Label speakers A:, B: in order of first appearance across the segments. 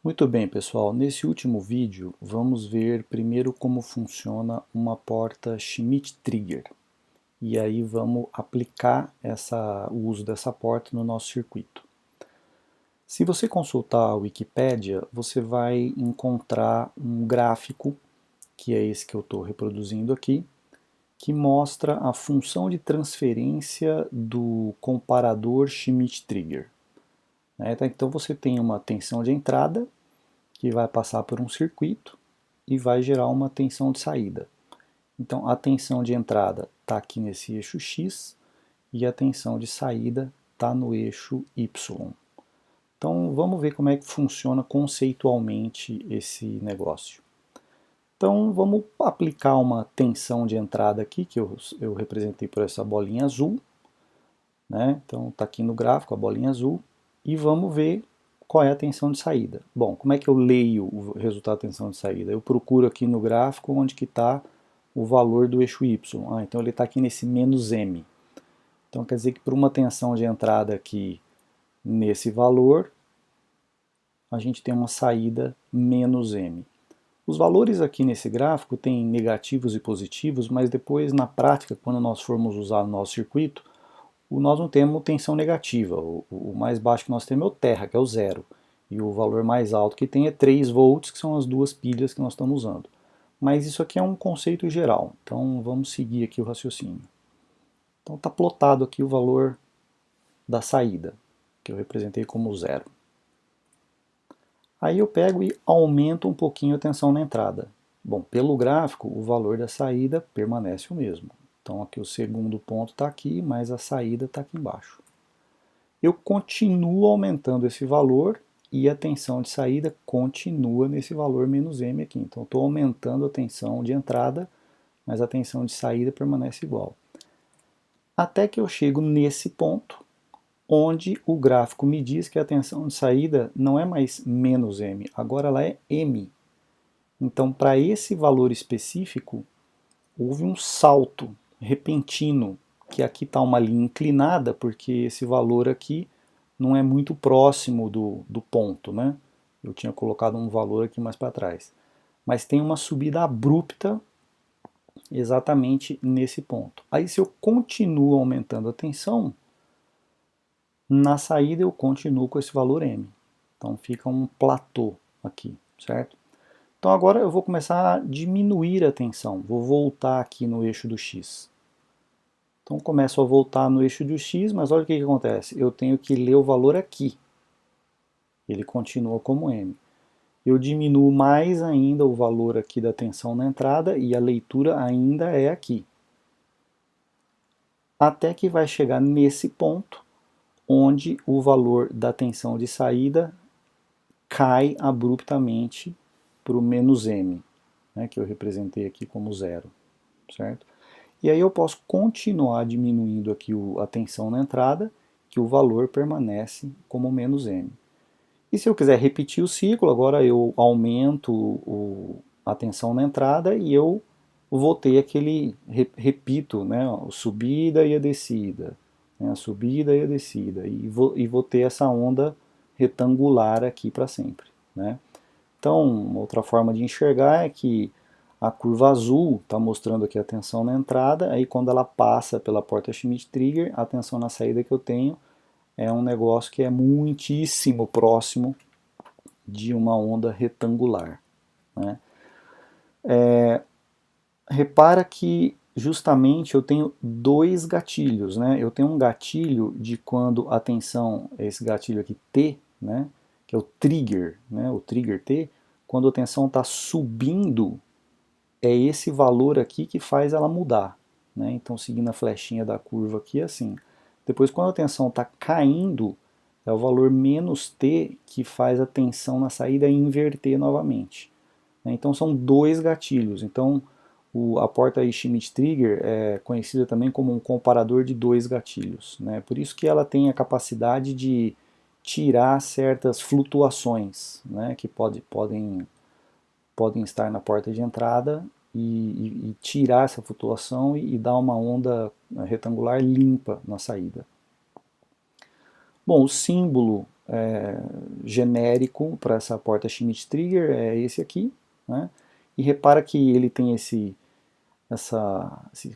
A: Muito bem, pessoal. Nesse último vídeo, vamos ver primeiro como funciona uma porta Schmitt-Trigger. E aí vamos aplicar o uso dessa porta no nosso circuito. Se você consultar a Wikipédia, você vai encontrar um gráfico, que é esse que eu estou reproduzindo aqui, que mostra a função de transferência do comparador Schmitt-Trigger. Então você tem uma tensão de entrada que vai passar por um circuito e vai gerar uma tensão de saída. Então a tensão de entrada está aqui nesse eixo X e a tensão de saída está no eixo Y. Então vamos ver como é que funciona conceitualmente esse negócio. Então vamos aplicar uma tensão de entrada aqui, que eu representei por essa bolinha azul. Então está aqui no gráfico a bolinha azul. E vamos ver qual é a tensão de saída. Bom, como é que eu leio o resultado da tensão de saída? Eu procuro aqui no gráfico onde que está o valor do eixo Y. Então ele está aqui nesse menos M. Então quer dizer que por uma tensão de entrada aqui nesse valor, a gente tem uma saída menos M. Os valores aqui nesse gráfico têm negativos e positivos, mas depois na prática, quando nós formos usar no nosso circuito, nós não temos tensão negativa. O mais baixo que nós temos é o terra, que é o zero. E o valor mais alto que tem é 3 volts, que são as duas pilhas que nós estamos usando. Mas isso aqui é um conceito geral, então vamos seguir aqui o raciocínio. Então está plotado aqui o valor da saída, que eu representei como zero. Aí eu pego e aumento um pouquinho a tensão na entrada. Bom, pelo gráfico, o valor da saída permanece o mesmo. Então aqui o segundo ponto está aqui, mas a saída está aqui embaixo. Eu continuo aumentando esse valor e a tensão de saída continua nesse valor menos M aqui. Então estou aumentando a tensão de entrada, mas a tensão de saída permanece igual. Até que eu chego nesse ponto, onde o gráfico me diz que a tensão de saída não é mais menos M, agora ela é M. Então, para esse valor específico, houve um salto repentino, que aqui está uma linha inclinada, porque esse valor aqui não é muito próximo do ponto, né? Eu tinha colocado um valor aqui mais para trás. Mas tem uma subida abrupta exatamente nesse ponto. Aí se eu continuo aumentando a tensão, na saída eu continuo com esse valor M. Então fica um platô aqui, certo? Então agora eu vou começar a diminuir a tensão. Vou voltar aqui no eixo do X. Então começo a voltar no eixo do X, mas olha o que acontece. Eu tenho que ler o valor aqui. Ele continua como M. Eu diminuo mais ainda o valor aqui da tensão na entrada e a leitura ainda é aqui. Até que vai chegar nesse ponto, onde o valor da tensão de saída cai abruptamente para o menos M, né, que eu representei aqui como zero, certo? E aí eu posso continuar diminuindo aqui a tensão na entrada, que o valor permanece como menos M. E se eu quiser repetir o ciclo, agora eu aumento a tensão na entrada e eu vou ter aquele, repito, né, a subida e a descida, né, a subida e a descida, e vou ter essa onda retangular aqui para sempre, né? Então, outra forma de enxergar é que a curva azul está mostrando aqui a tensão na entrada, aí quando ela passa pela porta Schmitt-Trigger, a tensão na saída que eu tenho é um negócio que é muitíssimo próximo de uma onda retangular, né? Repara que justamente eu tenho dois gatilhos, né? Eu tenho um gatilho de quando a tensão, esse gatilho aqui T, né? Que é o trigger, né? O trigger T, quando a tensão está subindo, é esse valor aqui que faz ela mudar, né? Então, seguindo a flechinha da curva aqui, é assim. Depois, quando a tensão está caindo, é o valor menos T que faz a tensão na saída inverter novamente, né? Então, são dois gatilhos. Então, a porta Schmitt-Trigger é conhecida também como um comparador de dois gatilhos, né? Por isso que ela tem a capacidade de tirar certas flutuações, né? Que podem estar na porta de entrada e tirar essa flutuação e dar uma onda retangular limpa na saída. Bom, o símbolo genérico para essa porta Schmitt-Trigger é esse aqui, né? E repara que ele tem esse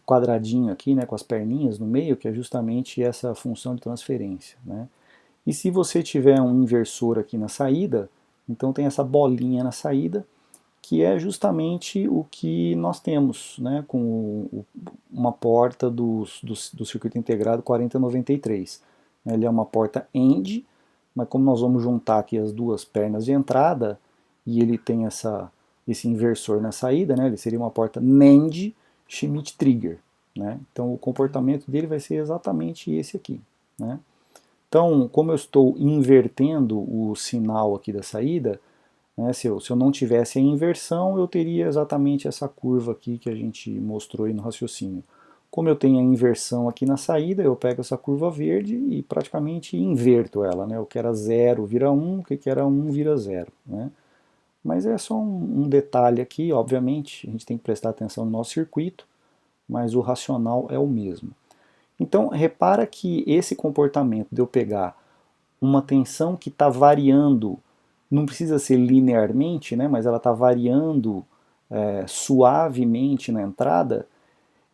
A: quadradinho aqui, né, com as perninhas no meio, que é justamente essa função de transferência, né? E se você tiver um inversor aqui na saída, então tem essa bolinha na saída, que é justamente o que nós temos, né, com uma porta do circuito integrado 4093. Ele é uma porta AND, mas como nós vamos juntar aqui as duas pernas de entrada, e ele tem esse inversor na saída, né, ele seria uma porta NAND Schmitt-Trigger. Né? Então o comportamento dele vai ser exatamente esse aqui. Né? Então, como eu estou invertendo o sinal aqui da saída, né, se eu não tivesse a inversão, eu teria exatamente essa curva aqui que a gente mostrou aí no raciocínio. Como eu tenho a inversão aqui na saída, eu pego essa curva verde e praticamente inverto ela. Né? O que era 0 vira 1, o que era 1 vira 0. Né? Mas é só um detalhe aqui, obviamente, a gente tem que prestar atenção no nosso circuito, mas o racional é o mesmo. Então, repara que esse comportamento de eu pegar uma tensão que está variando, não precisa ser linearmente, né, mas ela está variando suavemente na entrada,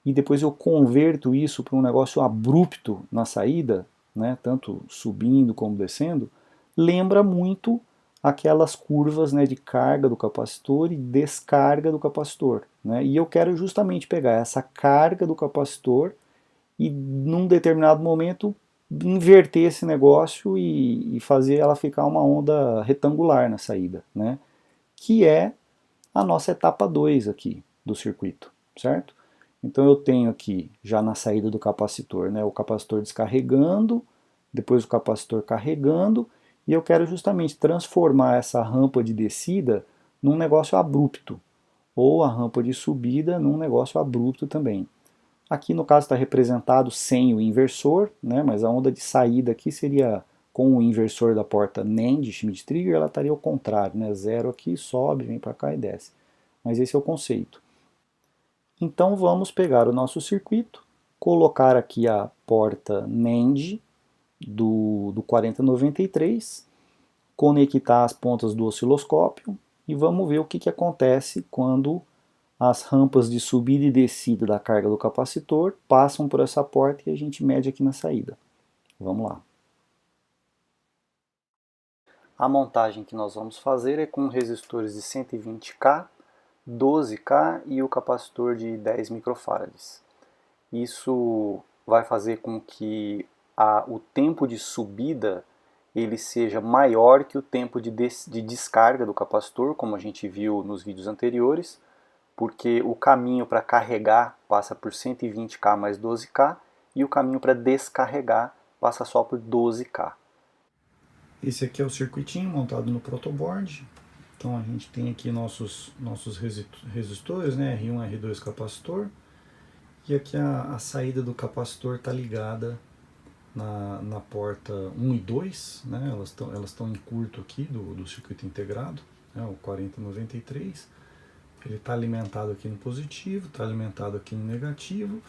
A: e depois eu converto isso para um negócio abrupto na saída, né, tanto subindo como descendo, lembra muito aquelas curvas, né, de carga do capacitor e descarga do capacitor. Né, e eu quero justamente pegar essa carga do capacitor e, num determinado momento, inverter esse negócio e fazer ela ficar uma onda retangular na saída, né, que é a nossa etapa 2 aqui do circuito, certo? Então eu tenho aqui, já na saída do capacitor, né, o capacitor descarregando, depois o capacitor carregando, e eu quero justamente transformar essa rampa de descida num negócio abrupto, ou a rampa de subida num negócio abrupto também. Aqui no caso está representado sem o inversor, né, mas a onda de saída aqui seria com o inversor da porta NAND Schmitt-Trigger, ela estaria ao contrário, né, zero aqui, sobe, vem para cá e desce. Mas esse é o conceito. Então vamos pegar o nosso circuito, colocar aqui a porta NAND do 4093, conectar as pontas do osciloscópio e vamos ver o que acontece quando as rampas de subida e descida da carga do capacitor passam por essa porta e a gente mede aqui na saída. Vamos lá. A montagem que nós vamos fazer é com resistores de 120K, 12K e o capacitor de 10 microfarads. Isso vai fazer com que o tempo de subida ele seja maior que o tempo de descarga do capacitor, como a gente viu nos vídeos anteriores, porque o caminho para carregar passa por 120K mais 12K e o caminho para descarregar passa só por 12K. Esse aqui é o circuitinho montado no protoboard. Então a gente tem aqui nossos resistores, né? R1 e R2 capacitor. E aqui a saída do capacitor está ligada na porta 1 e 2, né? Elas estão em curto aqui do circuito integrado, né? O 4093. Ele está alimentado aqui no positivo, está alimentado aqui no negativo.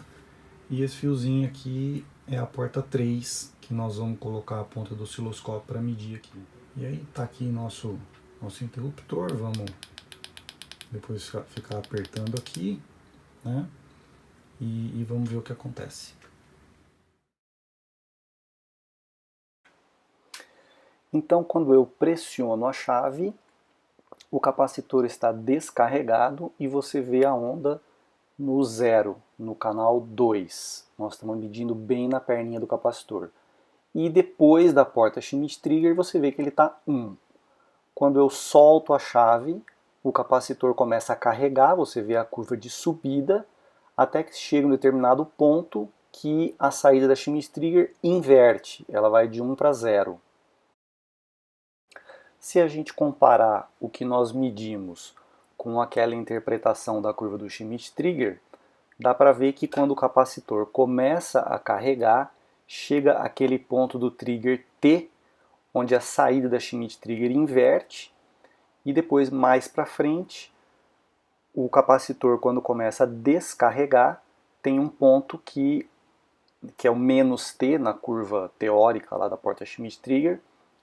A: E esse fiozinho aqui é a porta 3, que nós vamos colocar a ponta do osciloscópio para medir aqui. E aí está aqui nosso interruptor, vamos depois ficar apertando aqui, né? E vamos ver o que acontece. Então, quando eu pressiono a chave, o capacitor está descarregado e você vê a onda no 0, no canal 2. Nós estamos medindo bem na perninha do capacitor. E depois da porta Schmitt-Trigger você vê que ele está 1. Quando eu solto a chave, o capacitor começa a carregar, você vê a curva de subida, até que chega um determinado ponto que a saída da Schmitt-Trigger inverte, ela vai de 1 para 0. Se a gente comparar o que nós medimos com aquela interpretação da curva do Schmitt-Trigger, dá para ver que quando o capacitor começa a carregar, chega aquele ponto do trigger T, onde a saída da Schmitt-Trigger inverte, e depois mais para frente, o capacitor quando começa a descarregar, tem um ponto que é o menos T na curva teórica lá da porta Schmitt-Trigger,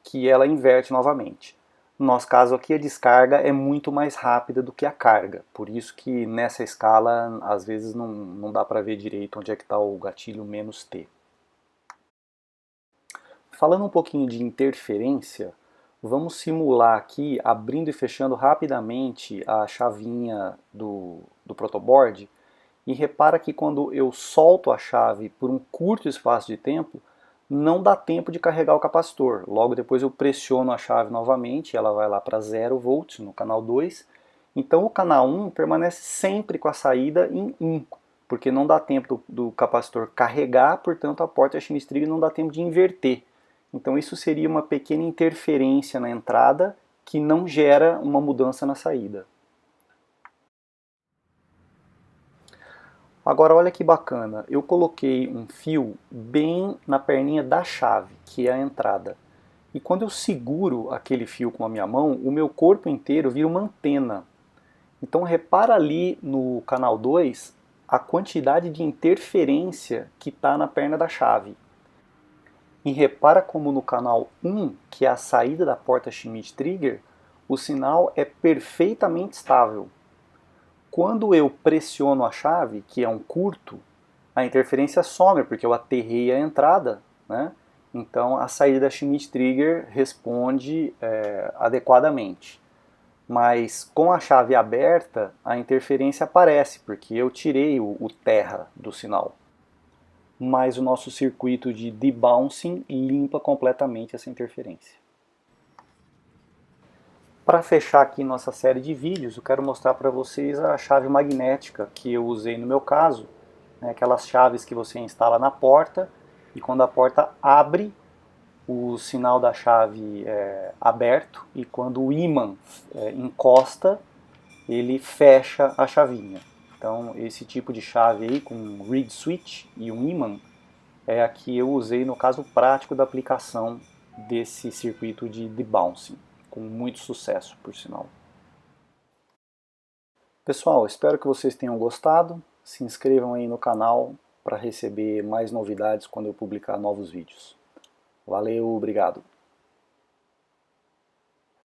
A: que ela inverte novamente. No nosso caso aqui, a descarga é muito mais rápida do que a carga, por isso que nessa escala, às vezes, não dá para ver direito onde é que está o gatilho "-t". Falando um pouquinho de interferência, vamos simular aqui, abrindo e fechando rapidamente a chavinha do protoboard, e repara que quando eu solto a chave por um curto espaço de tempo, não dá tempo de carregar o capacitor. Logo depois eu pressiono a chave novamente, ela vai lá para 0 volts no canal 2. Então o canal 1 permanece sempre com a saída em 1, porque não dá tempo do capacitor carregar, portanto a porta Schmitt-Trigger não dá tempo de inverter. Então isso seria uma pequena interferência na entrada que não gera uma mudança na saída. Agora olha que bacana, eu coloquei um fio bem na perninha da chave, que é a entrada. E quando eu seguro aquele fio com a minha mão, o meu corpo inteiro vira uma antena. Então repara ali no canal 2 a quantidade de interferência que está na perna da chave. E repara como no canal 1, que é a saída da porta Schmitt-Trigger, o sinal é perfeitamente estável. Quando eu pressiono a chave, que é um curto, a interferência some, porque eu aterrei a entrada, né? Então a saída da Schmitt-Trigger responde adequadamente. Mas com a chave aberta, a interferência aparece, porque eu tirei o terra do sinal. Mas o nosso circuito de debouncing limpa completamente essa interferência. Para fechar aqui nossa série de vídeos, eu quero mostrar para vocês a chave magnética que eu usei no meu caso, né, aquelas chaves que você instala na porta e quando a porta abre, o sinal da chave é aberto e quando o ímã encosta, ele fecha a chavinha. Então esse tipo de chave aí com reed switch e um ímã é a que eu usei no caso prático da aplicação desse circuito de debouncing, com muito sucesso, por sinal. Pessoal, espero que vocês tenham gostado. Se inscrevam aí no canal para receber mais novidades quando eu publicar novos vídeos. Valeu, obrigado!